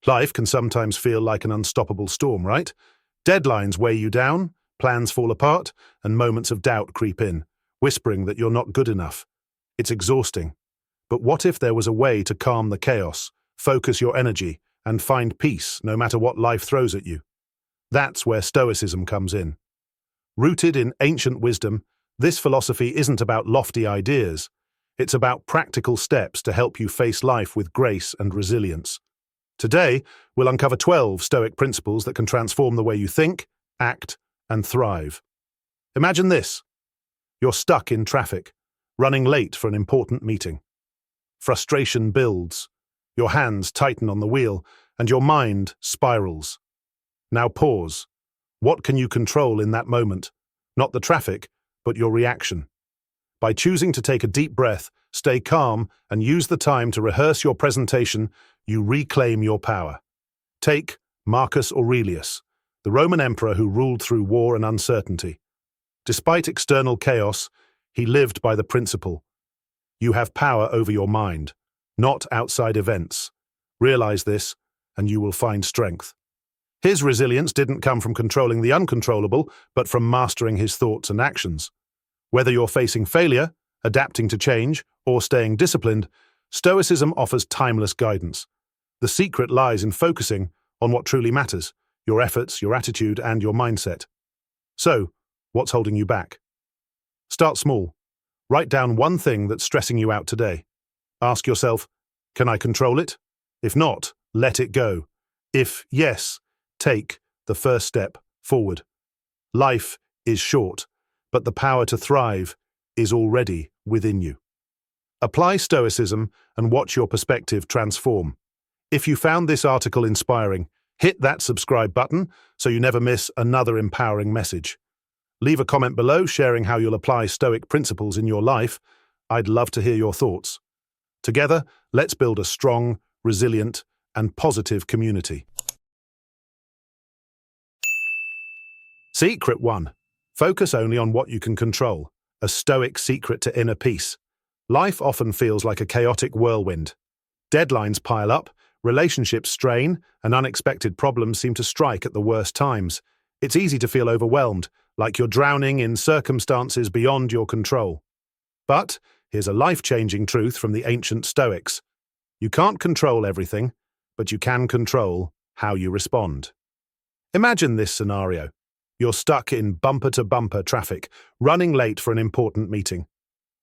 Life can sometimes feel like an unstoppable storm, right? Deadlines weigh you down, plans fall apart, and moments of doubt creep in, whispering that you're not good enough. It's exhausting. But what if there was a way to calm the chaos, focus your energy, and find peace no matter what life throws at you? That's where Stoicism comes in. Rooted in ancient wisdom, this philosophy isn't about lofty ideas. It's about practical steps to help you face life with grace and resilience. Today, we'll uncover 12 Stoic principles that can transform the way you think, act, and thrive. Imagine this. You're stuck in traffic, running late for an important meeting. Frustration builds. Your hands tighten on the wheel, and your mind spirals. Now pause. What can you control in that moment? Not the traffic, but your reaction. By choosing to take a deep breath, stay calm, and use the time to rehearse your presentation, you reclaim your power. Take Marcus Aurelius, the Roman emperor who ruled through war and uncertainty. Despite external chaos, he lived by the principle: you have power over your mind, not outside events. Realize this, and you will find strength. His resilience didn't come from controlling the uncontrollable, but from mastering his thoughts and actions. Whether you're facing failure, adapting to change, or staying disciplined, Stoicism offers timeless guidance. The secret lies in focusing on what truly matters: your efforts, your attitude, and your mindset. So, what's holding you back? Start small. Write down one thing that's stressing you out today. Ask yourself, can I control it? If not, let it go. If yes, take the first step forward. Life is short, but the power to thrive is already within you. Apply Stoicism and watch your perspective transform. If you found this article inspiring, hit that subscribe button so you never miss another empowering message. Leave a comment below sharing how you'll apply Stoic principles in your life. I'd love to hear your thoughts. Together, let's build a strong, resilient, and positive community. Secret 1. Focus only on what you can control. A Stoic secret to inner peace. Life often feels like a chaotic whirlwind. Deadlines pile up, relationships strain, and unexpected problems seem to strike at the worst times. It's easy to feel overwhelmed, like you're drowning in circumstances beyond your control. But here's a life-changing truth from the ancient Stoics. You can't control everything, but you can control how you respond. Imagine this scenario. You're stuck in bumper-to-bumper traffic, running late for an important meeting.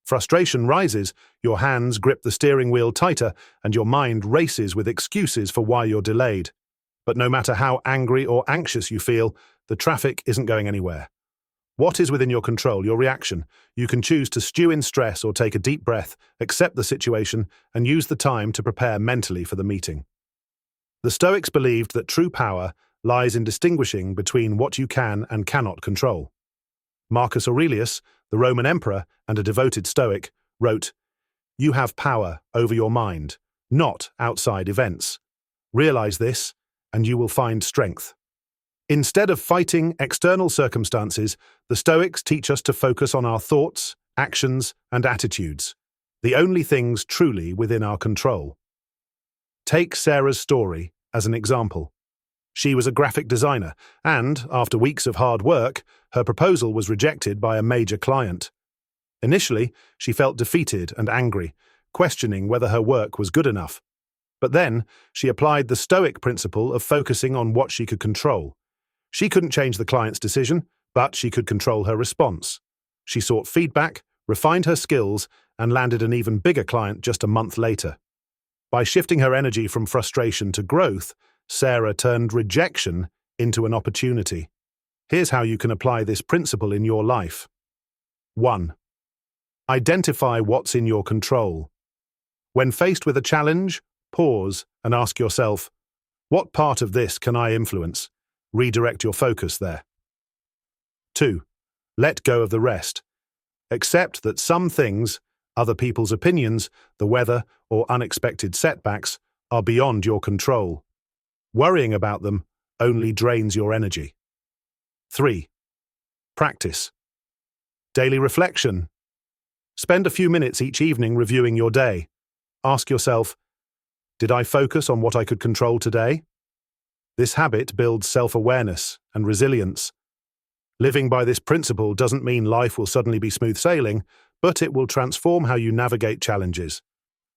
Frustration rises, your hands grip the steering wheel tighter, and your mind races with excuses for why you're delayed. But no matter how angry or anxious you feel, the traffic isn't going anywhere. What is within your control, your reaction? You can choose to stew in stress or take a deep breath, accept the situation, and use the time to prepare mentally for the meeting. The Stoics believed that true power lies in distinguishing between what you can and cannot control. Marcus Aurelius, the Roman emperor and a devoted Stoic, wrote, "You have power over your mind, not outside events. Realize this, and you will find strength." Instead of fighting external circumstances, the Stoics teach us to focus on our thoughts, actions, and attitudes, the only things truly within our control. Take Sarah's story as an example. She was a graphic designer, and, after weeks of hard work, her proposal was rejected by a major client. Initially, she felt defeated and angry, questioning whether her work was good enough. But then, she applied the Stoic principle of focusing on what she could control. She couldn't change the client's decision, but she could control her response. She sought feedback, refined her skills, and landed an even bigger client just a month later. By shifting her energy from frustration to growth, Sarah turned rejection into an opportunity. Here's how you can apply this principle in your life. 1. Identify what's in your control. When faced with a challenge, pause and ask yourself, what part of this can I influence? Redirect your focus there. 2. Let go of the rest. Accept that some things, other people's opinions, the weather, or unexpected setbacks, are beyond your control. Worrying about them only drains your energy. 3. Practice. Daily reflection. Spend a few minutes each evening reviewing your day. Ask yourself, did I focus on what I could control today? This habit builds self-awareness and resilience. Living by this principle doesn't mean life will suddenly be smooth sailing, but it will transform how you navigate challenges.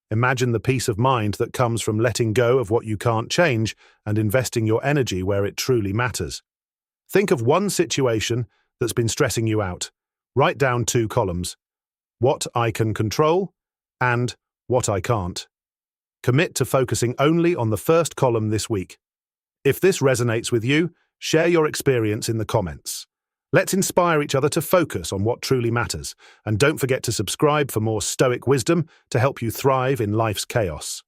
Imagine the peace of mind that comes from letting go of what you can't change and investing your energy where it truly matters. Think of one situation that's been stressing you out. Write down 2 columns: what I can control and what I can't. Commit to focusing only on the first column this week. If this resonates with you, share your experience in the comments. Let's inspire each other to focus on what truly matters, and don't forget to subscribe for more Stoic wisdom to help you thrive in life's chaos.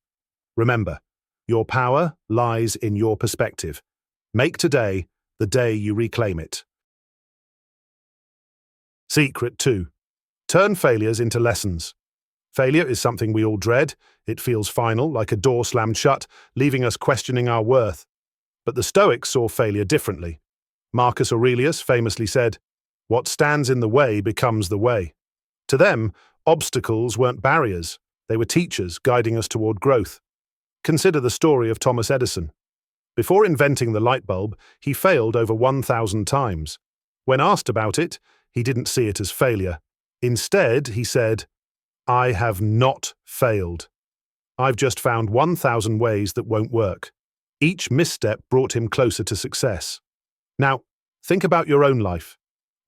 Remember, your power lies in your perspective. Make today the day you reclaim it. Secret 2. Turn failures into lessons. Failure is something we all dread. It feels final, like a door slammed shut, leaving us questioning our worth. But the Stoics saw failure differently. Marcus Aurelius famously said, "What stands in the way becomes the way." To them, obstacles weren't barriers. They were teachers guiding us toward growth. Consider the story of Thomas Edison. Before inventing the light bulb, he failed over 1,000 times. When asked about it, he didn't see it as failure. Instead, he said, "I have not failed. I've just found 1,000 ways that won't work." Each misstep brought him closer to success. Now, think about your own life.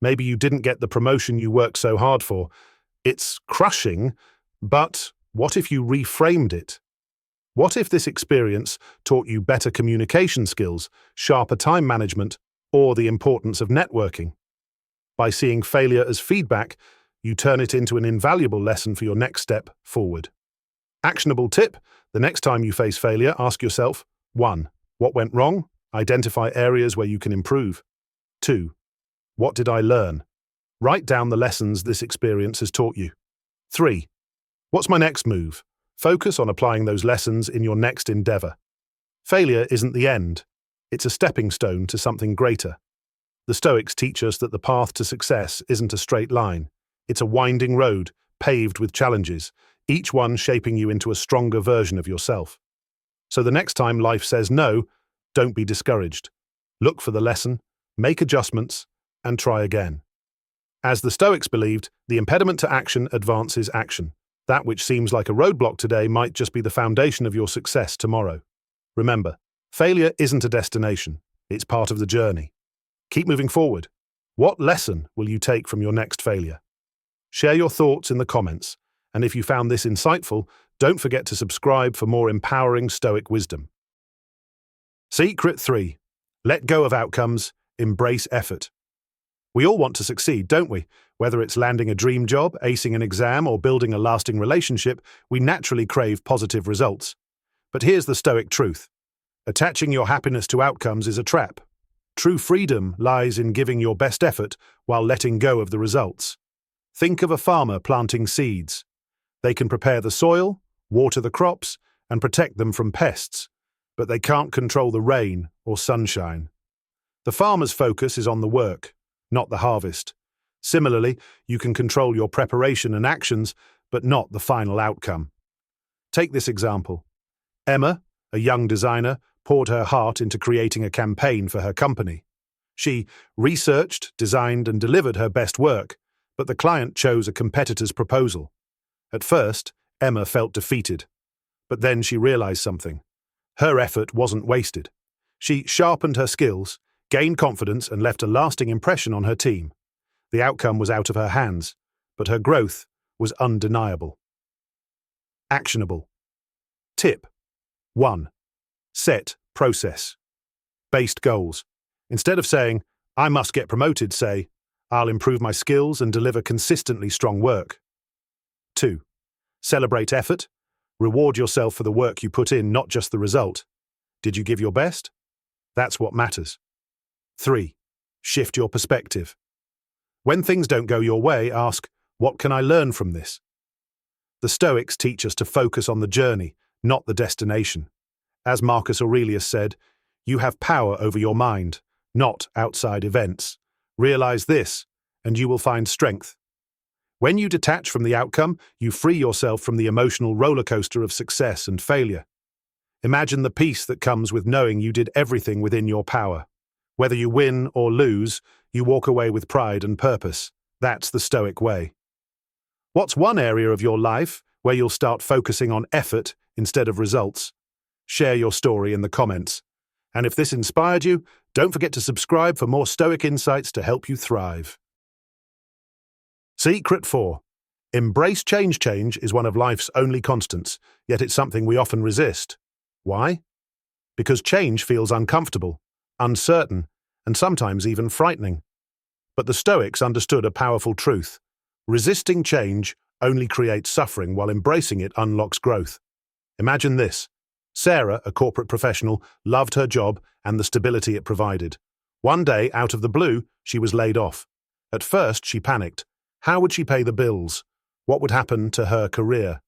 Maybe you didn't get the promotion you worked so hard for. It's crushing, but what if you reframed it? What if this experience taught you better communication skills, sharper time management, or the importance of networking? By seeing failure as feedback, you turn it into an invaluable lesson for your next step forward. Actionable tip: the next time you face failure, ask yourself, 1. What went wrong? Identify areas where you can improve. 2. What did I learn? Write down the lessons this experience has taught you. 3. What's my next move? Focus on applying those lessons in your next endeavor. Failure isn't the end. It's a stepping stone to something greater. The Stoics teach us that the path to success isn't a straight line. It's a winding road, paved with challenges, each one shaping you into a stronger version of yourself. So the next time life says no, don't be discouraged. Look for the lesson, make adjustments, and try again. As the Stoics believed, the impediment to action advances action. That which seems like a roadblock today might just be the foundation of your success tomorrow. Remember, failure isn't a destination, it's part of the journey. Keep moving forward. What lesson will you take from your next failure? Share your thoughts in the comments, and if you found this insightful, don't forget to subscribe for more empowering Stoic wisdom. Secret 3. Let go of outcomes, embrace effort. We all want to succeed, don't we? Whether it's landing a dream job, acing an exam, or building a lasting relationship, we naturally crave positive results. But here's the Stoic truth. Attaching your happiness to outcomes is a trap. True freedom lies in giving your best effort while letting go of the results. Think of a farmer planting seeds. They can prepare the soil, water the crops, and protect them from pests, but they can't control the rain or sunshine. The farmer's focus is on the work, not the harvest. Similarly, you can control your preparation and actions, but not the final outcome. Take this example. Emma, a young designer, poured her heart into creating a campaign for her company. She researched, designed, and delivered her best work, but the client chose a competitor's proposal. At first, Emma felt defeated, but then she realized something. Her effort wasn't wasted. She sharpened her skills, gained confidence, and left a lasting impression on her team. The outcome was out of her hands, but her growth was undeniable. Actionable. Tip 1. Set process-based goals. Instead of saying, "I must get promoted," say, "I'll improve my skills and deliver consistently strong work." 2. Celebrate effort. Reward yourself for the work you put in, not just the result. Did you give your best? That's what matters. 3. Shift your perspective. When things don't go your way, ask, "What can I learn from this?" The Stoics teach us to focus on the journey, not the destination. As Marcus Aurelius said, "You have power over your mind, not outside events. Realize this, and you will find strength." When you detach from the outcome, you free yourself from the emotional roller coaster of success and failure. Imagine the peace that comes with knowing you did everything within your power. Whether you win or lose, you walk away with pride and purpose. That's the Stoic way. What's one area of your life where you'll start focusing on effort instead of results? Share your story in the comments. And if this inspired you, don't forget to subscribe for more Stoic insights to help you thrive. Secret 4. Embrace change. Change is one of life's only constants, yet it's something we often resist. Why? Because change feels uncomfortable, uncertain, and sometimes even frightening. But the Stoics understood a powerful truth. Resisting change only creates suffering, while embracing it unlocks growth. Imagine this. Sarah, a corporate professional, loved her job and the stability it provided. One day, out of the blue, she was laid off. At first, she panicked. How would she pay the bills? What would happen to her career?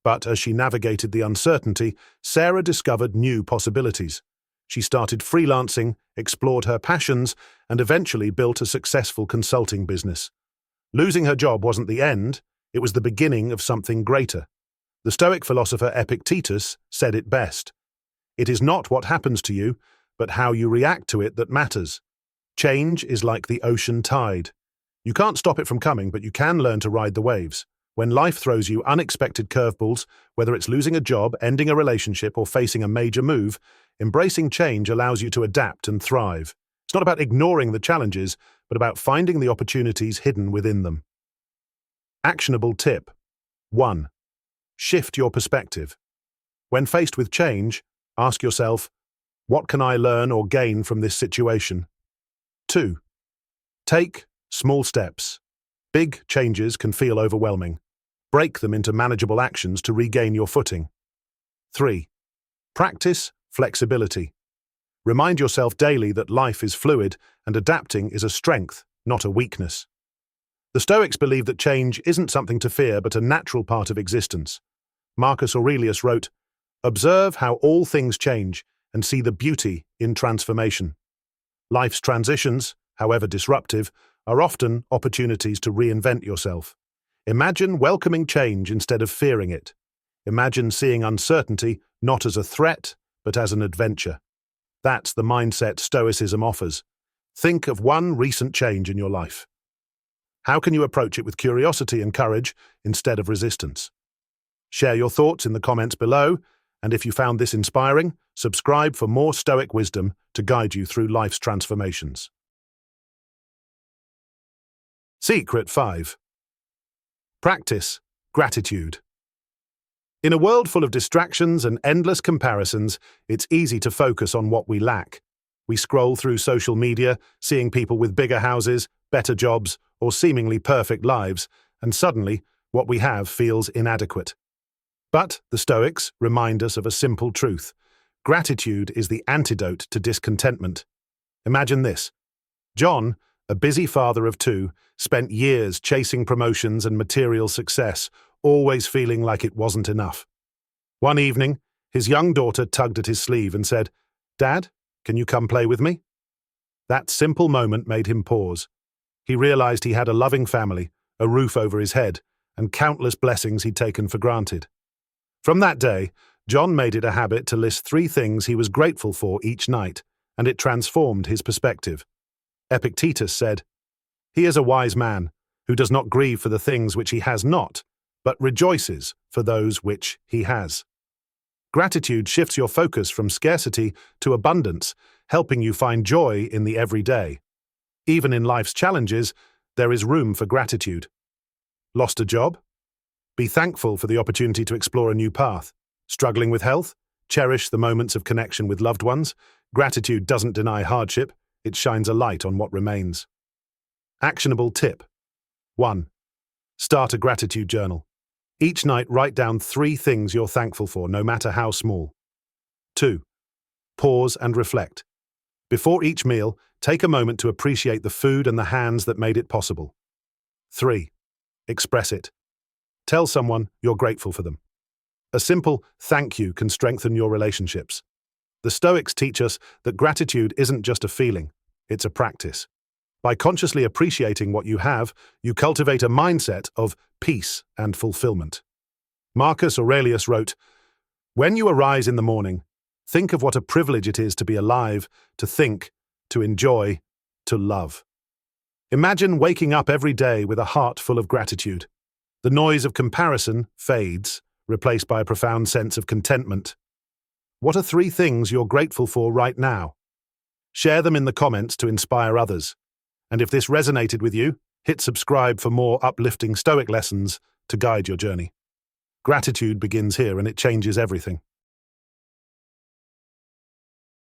But as she navigated the uncertainty, Sarah discovered new possibilities. She started freelancing, explored her passions, and eventually built a successful consulting business. Losing her job wasn't the end, it was the beginning of something greater. The Stoic philosopher Epictetus said it best. It is not what happens to you, but how you react to it that matters. Change is like the ocean tide. You can't stop it from coming, but you can learn to ride the waves. When life throws you unexpected curveballs, whether it's losing a job, ending a relationship, or facing a major move, embracing change allows you to adapt and thrive. It's not about ignoring the challenges, but about finding the opportunities hidden within them. Actionable tip. 1. Shift your perspective. When faced with change, ask yourself, what can I learn or gain from this situation? 2. Take small steps. Big changes can feel overwhelming. Break them into manageable actions to regain your footing. 3. Practice flexibility. Remind yourself daily that life is fluid and adapting is a strength, not a weakness. The Stoics believe that change isn't something to fear but a natural part of existence. Marcus Aurelius wrote, "Observe how all things change and see the beauty in transformation." Life's transitions, however disruptive, are often opportunities to reinvent yourself. Imagine welcoming change instead of fearing it. Imagine seeing uncertainty not as a threat, but as an adventure. That's the mindset Stoicism offers. Think of one recent change in your life. How can you approach it with curiosity and courage instead of resistance? Share your thoughts in the comments below, and if you found this inspiring, subscribe for more Stoic wisdom to guide you through life's transformations. Secret 5. Practice gratitude. In a world full of distractions and endless comparisons, it's easy to focus on what we lack. We scroll through social media, seeing people with bigger houses, better jobs, or seemingly perfect lives, and suddenly, what we have feels inadequate. But the Stoics remind us of a simple truth. Gratitude is the antidote to discontentment. Imagine this. John, a busy father of 2, spent years chasing promotions and material success, always feeling like it wasn't enough. One evening, his young daughter tugged at his sleeve and said, "Dad, can you come play with me?" That simple moment made him pause. He realized he had a loving family, a roof over his head, and countless blessings he'd taken for granted. From that day, John made it a habit to list 3 things he was grateful for each night, and it transformed his perspective. Epictetus said, "He is a wise man, who does not grieve for the things which he has not, but rejoices for those which he has." Gratitude shifts your focus from scarcity to abundance, helping you find joy in the everyday. Even in life's challenges, there is room for gratitude. Lost a job? Be thankful for the opportunity to explore a new path. Struggling with health? Cherish the moments of connection with loved ones. Gratitude doesn't deny hardship, it shines a light on what remains. Actionable tip. 1. Start a gratitude journal. Each night, write down 3 things you're thankful for, no matter how small. 2. Pause and reflect. Before each meal, take a moment to appreciate the food and the hands that made it possible. 3. Express it. Tell someone you're grateful for them. A simple thank you can strengthen your relationships. The Stoics teach us that gratitude isn't just a feeling, it's a practice. By consciously appreciating what you have, you cultivate a mindset of peace and fulfillment. Marcus Aurelius wrote, When you arise in the morning, think of what a privilege it is to be alive, to think, to enjoy, to love. Imagine waking up every day with a heart full of gratitude. The noise of comparison fades, replaced by a profound sense of contentment. What are 3 things you're grateful for right now? Share them in the comments to inspire others. And if this resonated with you, hit subscribe for more uplifting Stoic lessons to guide your journey. Gratitude begins here and it changes everything.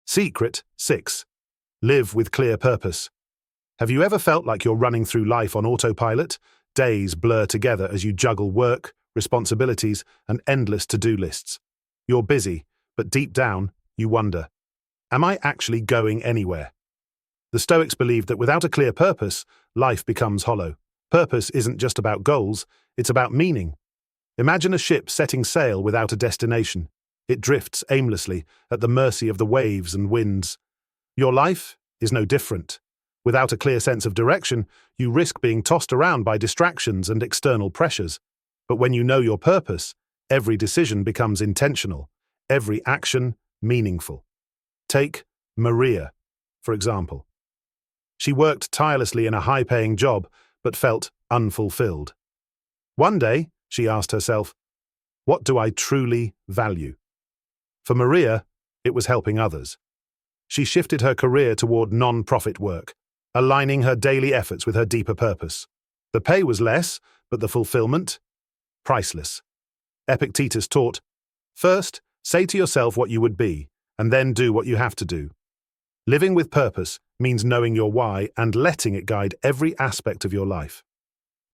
Secret 6. Live with clear purpose. Have you ever felt like you're running through life on autopilot? Days blur together as you juggle work, responsibilities, and endless to-do lists. You're busy, but deep down, you wonder, am I actually going anywhere? The Stoics believed that without a clear purpose, life becomes hollow. Purpose isn't just about goals, it's about meaning. Imagine a ship setting sail without a destination. It drifts aimlessly, at the mercy of the waves and winds. Your life is no different. Without a clear sense of direction, you risk being tossed around by distractions and external pressures. But when you know your purpose, every decision becomes intentional, every action meaningful. Take Maria, for example. She worked tirelessly in a high-paying job, but felt unfulfilled. One day, she asked herself, what do I truly value? For Maria, it was helping others. She shifted her career toward non-profit work, aligning her daily efforts with her deeper purpose. The pay was less, but the fulfillment? Priceless. Epictetus taught, first, say to yourself what you would be, and then do what you have to do. Living with purpose means knowing your why and letting it guide every aspect of your life.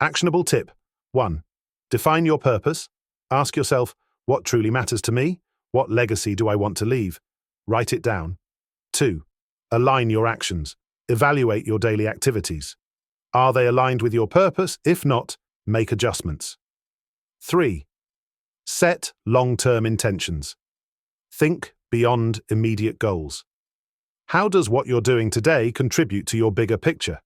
Actionable tip 1. Define your purpose. Ask yourself, what truly matters to me? What legacy do I want to leave? Write it down. 2. Align your actions. Evaluate your daily activities. Are they aligned with your purpose? If not, make adjustments. 3. Set long-term intentions. Think beyond immediate goals. How does what you're doing today contribute to your bigger picture?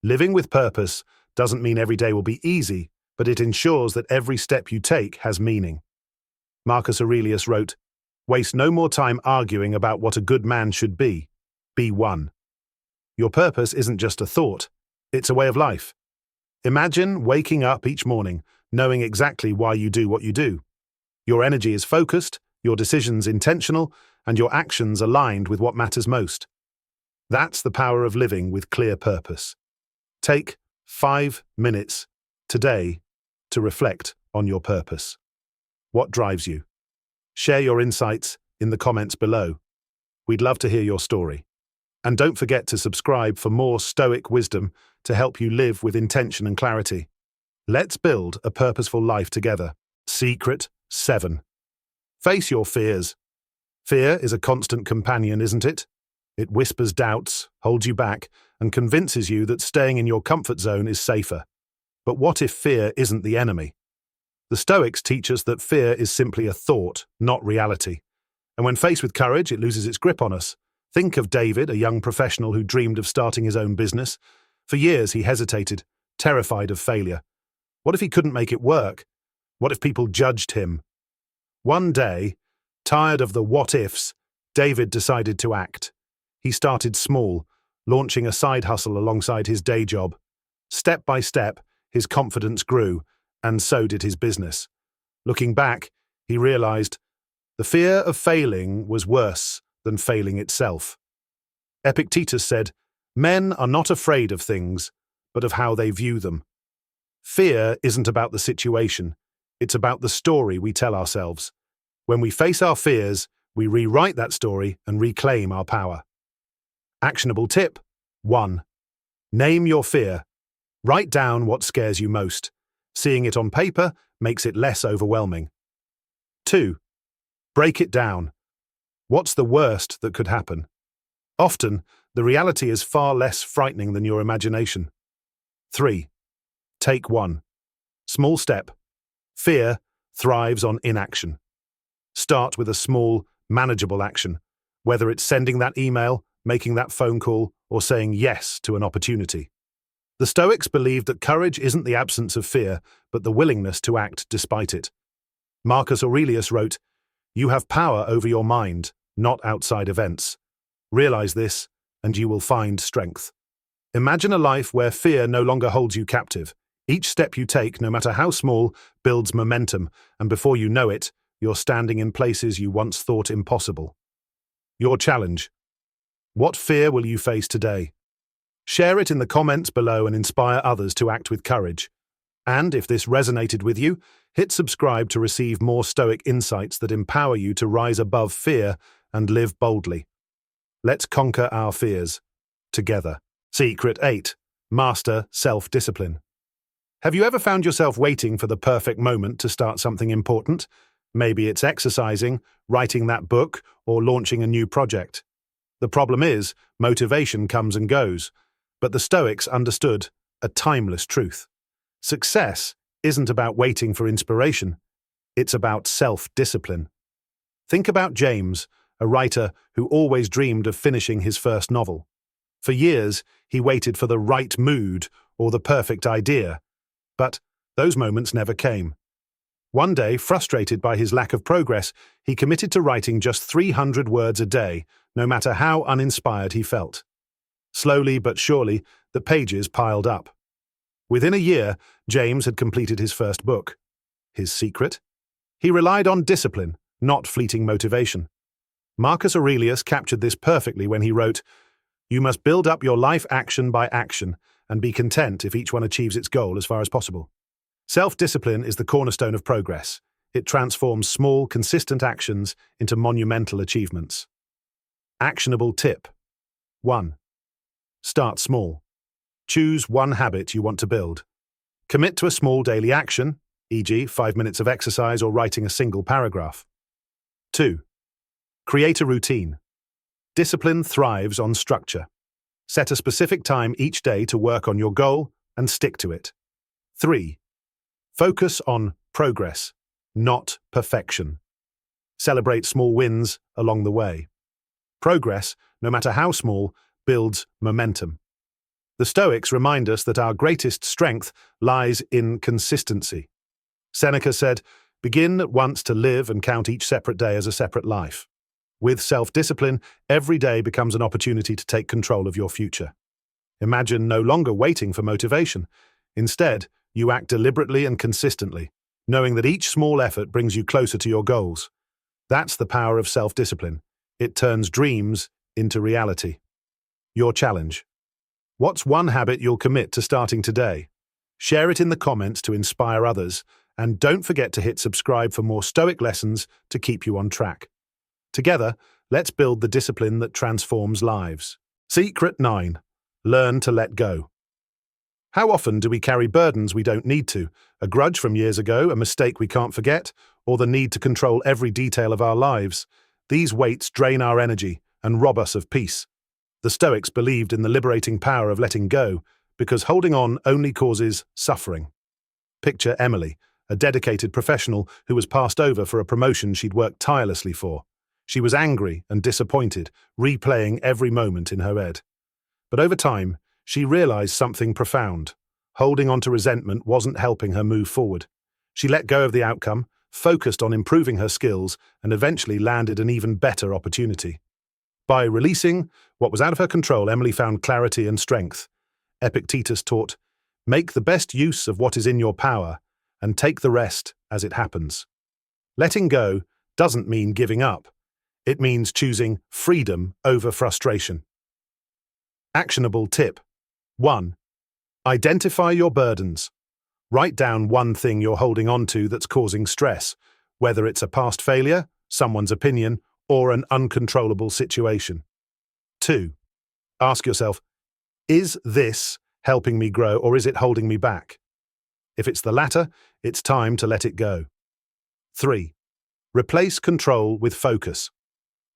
Living with purpose doesn't mean every day will be easy, but it ensures that every step you take has meaning. Marcus Aurelius wrote, waste no more time arguing about what a good man should be. Be one. Your purpose isn't just a thought, it's a way of life. Imagine waking up each morning knowing exactly why you do what you do. Your energy is focused, your decisions intentional, and your actions aligned with what matters most. That's the power of living with clear purpose. Take 5 minutes today to reflect on your purpose. What drives you? Share your insights in the comments below. We'd love to hear your story. And don't forget to subscribe for more Stoic wisdom to help you live with intention and clarity. Let's build a purposeful life together. Secret 7. Face your fears. Fear is a constant companion, isn't it? It whispers doubts, holds you back, and convinces you that staying in your comfort zone is safer. But what if fear isn't the enemy? The Stoics teach us that fear is simply a thought, not reality. And when faced with courage, it loses its grip on us. Think of David, a young professional who dreamed of starting his own business. For years, he hesitated, terrified of failure. What if he couldn't make it work? What if people judged him? One day, tired of the what-ifs, David decided to act. He started small, launching a side hustle alongside his day job. Step by step, his confidence grew, and so did his business. Looking back, he realized the fear of failing was worse than failing itself. Epictetus said, men are not afraid of things, but of how they view them. Fear isn't about the situation, it's about the story we tell ourselves. When we face our fears, we rewrite that story and reclaim our power. Actionable tip 1. Name your fear. Write down what scares you most. Seeing it on paper makes it less overwhelming. 2. Break it down. What's the worst that could happen? Often, the reality is far less frightening than your imagination. 3. Take 1. Small step. Fear thrives on inaction. Start with a small, manageable action, whether it's sending that email, making that phone call, or saying yes to an opportunity. The Stoics believed that courage isn't the absence of fear, but the willingness to act despite it. Marcus Aurelius wrote, You have power over your mind, not outside events. Realize this, and you will find strength. Imagine a life where fear no longer holds you captive. Each step you take, no matter how small, builds momentum, and before you know it, you're standing in places you once thought impossible. Your challenge. What fear will you face today? Share it in the comments below and inspire others to act with courage. And if this resonated with you, hit subscribe to receive more Stoic insights that empower you to rise above fear and live boldly. Let's conquer our fears together. Secret 8. Master self-discipline. Have you ever found yourself waiting for the perfect moment to start something important? Maybe it's exercising, writing that book, or launching a new project. The problem is, motivation comes and goes. But the Stoics understood a timeless truth. Success isn't about waiting for inspiration. It's about self-discipline. Think about James, a writer who always dreamed of finishing his first novel. For years, he waited for the right mood or the perfect idea. But those moments never came. One day, frustrated by his lack of progress, he committed to writing just 300 words a day, no matter how uninspired he felt. Slowly but surely, the pages piled up. Within a year, James had completed his first book. His secret? He relied on discipline, not fleeting motivation. Marcus Aurelius captured this perfectly when he wrote, "You must build up your life action by action, and be content if each one achieves its goal as far as possible." Self-discipline is the cornerstone of progress. It transforms small, consistent actions into monumental achievements. Actionable tip. 1. Start small. Choose one habit you want to build. Commit to a small daily action, e.g., 5 minutes of exercise or writing a single paragraph. 2. Create a routine. Discipline thrives on structure. Set a specific time each day to work on your goal and stick to it. 3. Focus on progress, not perfection. Celebrate small wins along the way. Progress, no matter how small, builds momentum. The Stoics remind us that our greatest strength lies in consistency. Seneca said, "Begin at once to live and count each separate day as a separate life." With self-discipline, every day becomes an opportunity to take control of your future. Imagine no longer waiting for motivation. Instead, you act deliberately and consistently, knowing that each small effort brings you closer to your goals. That's the power of self-discipline. It turns dreams into reality. Your challenge. What's one habit you'll commit to starting today? Share it in the comments to inspire others, and don't forget to hit subscribe for more Stoic lessons to keep you on track. Together, let's build the discipline that transforms lives. Secret 9. Learn to let go. How often do we carry burdens we don't need to? A grudge from years ago, a mistake we can't forget, or the need to control every detail of our lives? These weights drain our energy and rob us of peace. The Stoics believed in the liberating power of letting go, because holding on only causes suffering. Picture Emily, a dedicated professional who was passed over for a promotion she'd worked tirelessly for. She was angry and disappointed, replaying every moment in her head. But over time, she realized something profound. Holding on to resentment wasn't helping her move forward. She let go of the outcome, focused on improving her skills, and eventually landed an even better opportunity. By releasing what was out of her control, Emily found clarity and strength. Epictetus taught, "Make the best use of what is in your power, and take the rest as it happens." Letting go doesn't mean giving up. It means choosing freedom over frustration. Actionable tip. 1. Identify your burdens. Write down one thing you're holding on to that's causing stress, whether it's a past failure, someone's opinion, or an uncontrollable situation. 2. Ask yourself, is this helping me grow or is it holding me back? If it's the latter, it's time to let it go. 3. Replace control with focus.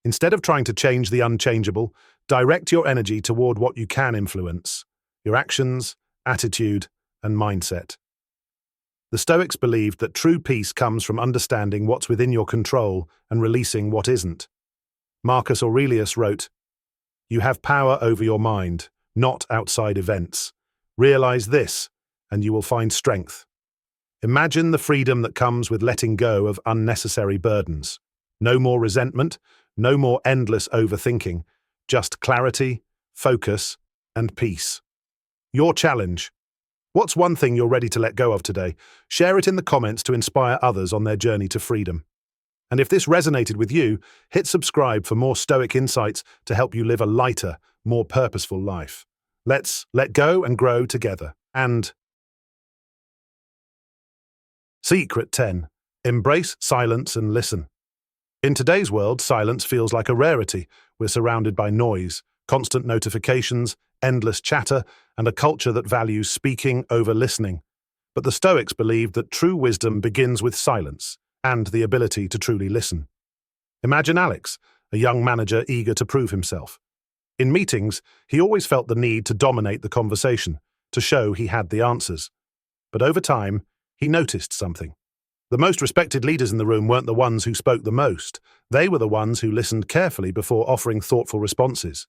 Instead of trying to change the unchangeable, direct your energy toward what you can influence, your actions, attitude, and mindset. The Stoics believed that true peace comes from understanding what's within your control and releasing what isn't. Marcus Aurelius wrote, "You have power over your mind, not outside events. Realize this, and you will find strength." Imagine the freedom that comes with letting go of unnecessary burdens. No more resentment, no more endless overthinking, just clarity, focus, and peace. Your challenge. What's one thing you're ready to let go of today? Share it in the comments to inspire others on their journey to freedom. And if this resonated with you, hit subscribe for more Stoic insights to help you live a lighter, more purposeful life. Let's let go and grow together. And Secret 10. Embrace silence and listen. In today's world, silence feels like a rarity. We're surrounded by noise, constant notifications, endless chatter, and a culture that values speaking over listening. But the Stoics believed that true wisdom begins with silence and the ability to truly listen. Imagine Alex, a young manager eager to prove himself. In meetings, he always felt the need to dominate the conversation, to show he had the answers. But over time, he noticed something. The most respected leaders in the room weren't the ones who spoke the most. They were the ones who listened carefully before offering thoughtful responses.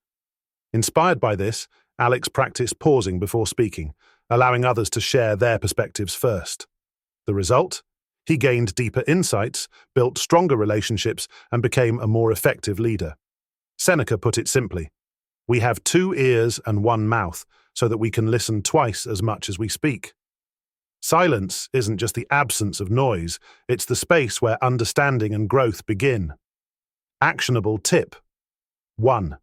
Inspired by this, Alex practiced pausing before speaking, allowing others to share their perspectives first. The result? He gained deeper insights, built stronger relationships, and became a more effective leader. Seneca put it simply, "We have 2 ears and 1 mouth, so that we can listen twice as much as we speak." Silence isn't just the absence of noise, it's the space where understanding and growth begin. Actionable tip. 1.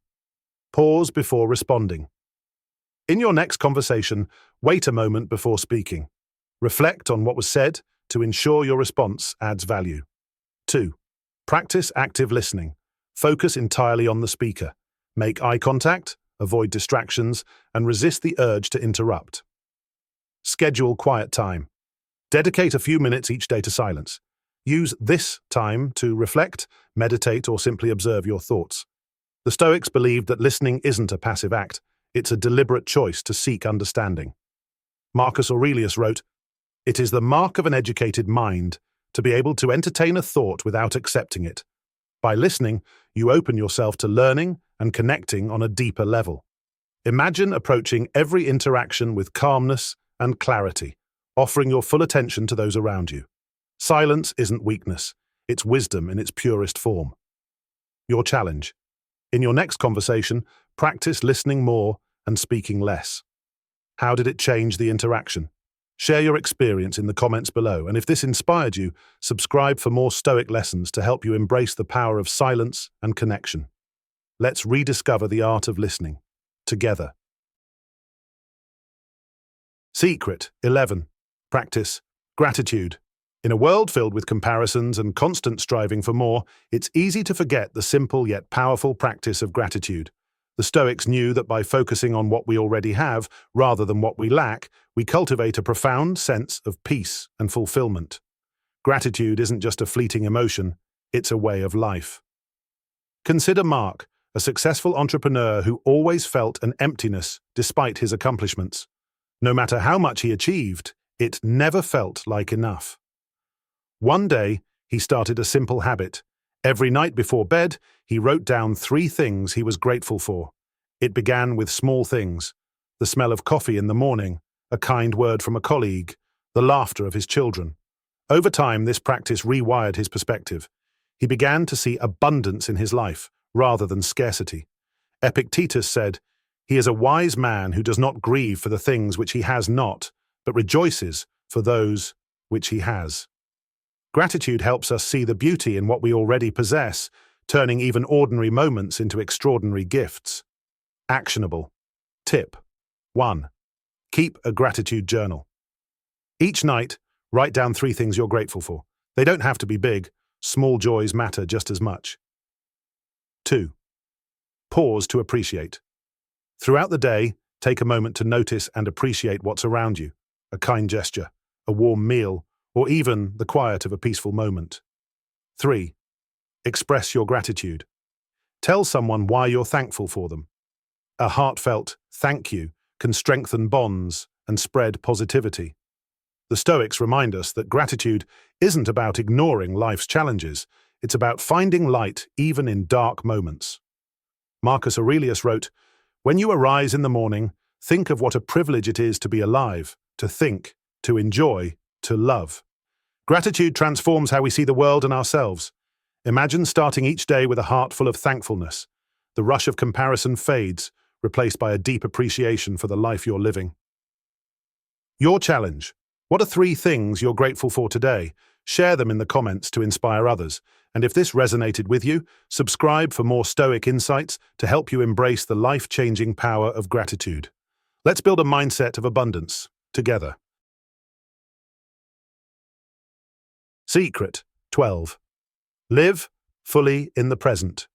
Pause before responding. In your next conversation, wait a moment before speaking. Reflect on what was said to ensure your response adds value. 2. Practice active listening. Focus entirely on the speaker. Make eye contact, avoid distractions, and resist the urge to interrupt. Schedule quiet time. Dedicate a few minutes each day to silence. Use this time to reflect, meditate, or simply observe your thoughts. The Stoics believed that listening isn't a passive act, it's a deliberate choice to seek understanding. Marcus Aurelius wrote, "It is the mark of an educated mind to be able to entertain a thought without accepting it. By listening, you open yourself to learning and connecting on a deeper level." Imagine approaching every interaction with calmness and clarity, offering your full attention to those around you. Silence isn't weakness, it's wisdom in its purest form. Your challenge. In your next conversation, practice listening more and speaking less. How did it change the interaction? Share your experience in the comments below, and if this inspired you, subscribe for more Stoic lessons to help you embrace the power of silence and connection. Let's rediscover the art of listening, together. Secret 11. Practice gratitude. In a world filled with comparisons and constant striving for more, it's easy to forget the simple yet powerful practice of gratitude. The Stoics knew that by focusing on what we already have, rather than what we lack, we cultivate a profound sense of peace and fulfillment. Gratitude isn't just a fleeting emotion, it's a way of life. Consider Mark, a successful entrepreneur who always felt an emptiness despite his accomplishments. No matter how much he achieved, it never felt like enough. One day, he started a simple habit. Every night before bed, he wrote down 3 things he was grateful for. It began with small things: the smell of coffee in the morning, a kind word from a colleague, the laughter of his children. Over time, this practice rewired his perspective. He began to see abundance in his life, rather than scarcity. Epictetus said, "He is a wise man who does not grieve for the things which he has not, but rejoices for those which he has." Gratitude helps us see the beauty in what we already possess, turning even ordinary moments into extraordinary gifts. Actionable. Tip 1. Keep a gratitude journal. Each night, write down 3 things you're grateful for. They don't have to be big. Small joys matter just as much. 2. Pause to appreciate. Throughout the day, take a moment to notice and appreciate what's around you: a kind gesture, a warm meal, or even the quiet of a peaceful moment. 3. Express your gratitude. Tell someone why you're thankful for them. A heartfelt thank you can strengthen bonds and spread positivity. The Stoics remind us that gratitude isn't about ignoring life's challenges, it's about finding light even in dark moments. Marcus Aurelius wrote, "When you arise in the morning, think of what a privilege it is to be alive, to think, to enjoy, to love." Gratitude transforms how we see the world and ourselves. Imagine starting each day with a heart full of thankfulness. The rush of comparison fades, replaced by a deep appreciation for the life you're living. Your challenge. What are 3 things you're grateful for today? Share them in the comments to inspire others. And if this resonated with you, subscribe for more Stoic insights to help you embrace the life-changing power of gratitude. Let's build a mindset of abundance together. Secret 12. Live fully in the present.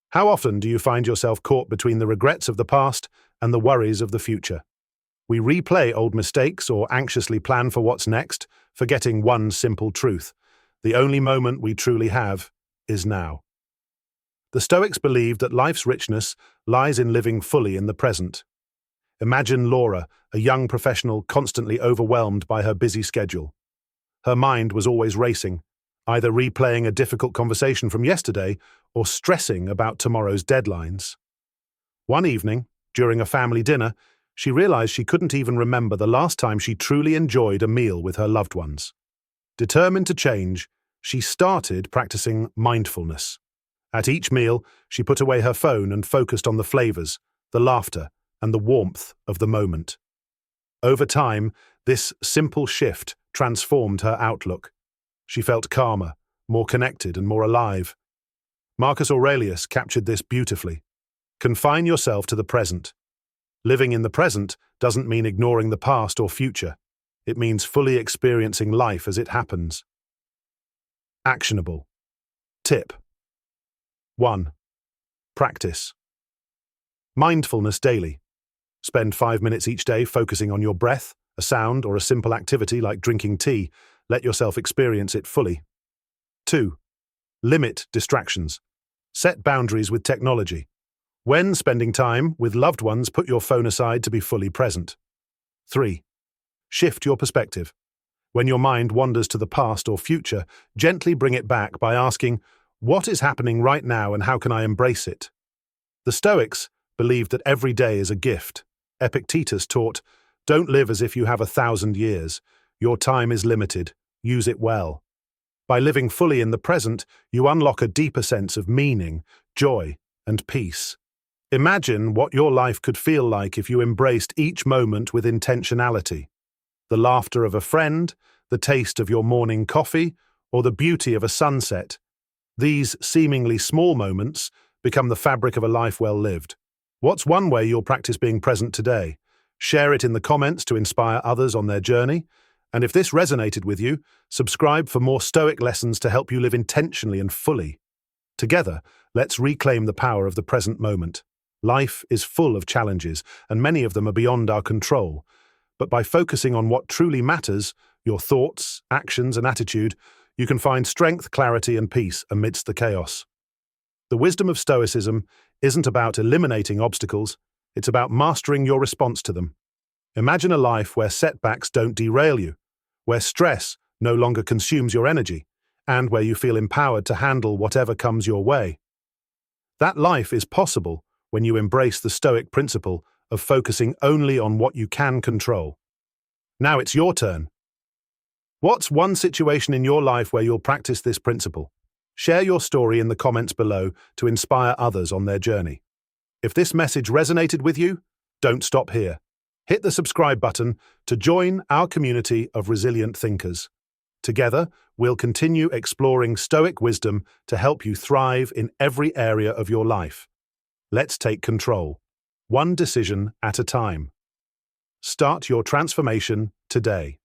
How often do you find yourself caught between the regrets of the past and the worries of the future? We replay old mistakes or anxiously plan for what's next, forgetting one simple truth. The only moment we truly have is now. The Stoics believed that life's richness lies in living fully in the present. Imagine Laura, a young professional constantly overwhelmed by her busy schedule. Her mind was always racing, either replaying a difficult conversation from yesterday or stressing about tomorrow's deadlines. One evening, during a family dinner, she realized she couldn't even remember the last time she truly enjoyed a meal with her loved ones. Determined to change, she started practicing mindfulness. At each meal, she put away her phone and focused on the flavors, the laughter, and the warmth of the moment. Over time, this simple shift transformed her outlook. She felt calmer, more connected, and more alive. Marcus Aurelius captured this beautifully. Confine yourself to the present. Living in the present doesn't mean ignoring the past or future. It means fully experiencing life as it happens. Actionable. Tip. 1. Practice. Mindfulness daily. Spend 5 minutes each day focusing on your breath, a sound, or a simple activity like drinking tea. Let yourself experience it fully. 2. Limit distractions. Set boundaries with technology. When spending time with loved ones, put your phone aside to be fully present. 3. Shift your perspective. When your mind wanders to the past or future, gently bring it back by asking, what is happening right now and how can I embrace it? The Stoics believed that every day is a gift. Epictetus taught, don't live as if you have 1,000 years. Your time is limited. Use it well. By living fully in the present, you unlock a deeper sense of meaning, joy, and peace. Imagine what your life could feel like if you embraced each moment with intentionality. The laughter of a friend, the taste of your morning coffee, or the beauty of a sunset. These seemingly small moments become the fabric of a life well lived. What's one way you'll practice being present today? Share it in the comments to inspire others on their journey. And if this resonated with you, subscribe for more Stoic lessons to help you live intentionally and fully. Together, let's reclaim the power of the present moment. Life is full of challenges, and many of them are beyond our control. But by focusing on what truly matters, your thoughts, actions, and attitude, you can find strength, clarity, and peace amidst the chaos. The wisdom of Stoicism isn't about eliminating obstacles, it's about mastering your response to them. Imagine a life where setbacks don't derail you, where stress no longer consumes your energy, and where you feel empowered to handle whatever comes your way. That life is possible when you embrace the Stoic principle of focusing only on what you can control. Now it's your turn. What's one situation in your life where you'll practice this principle? Share your story in the comments below to inspire others on their journey. If this message resonated with you, don't stop here. Hit the subscribe button to join our community of resilient thinkers. Together, we'll continue exploring Stoic wisdom to help you thrive in every area of your life. Let's take control, one decision at a time. Start your transformation today.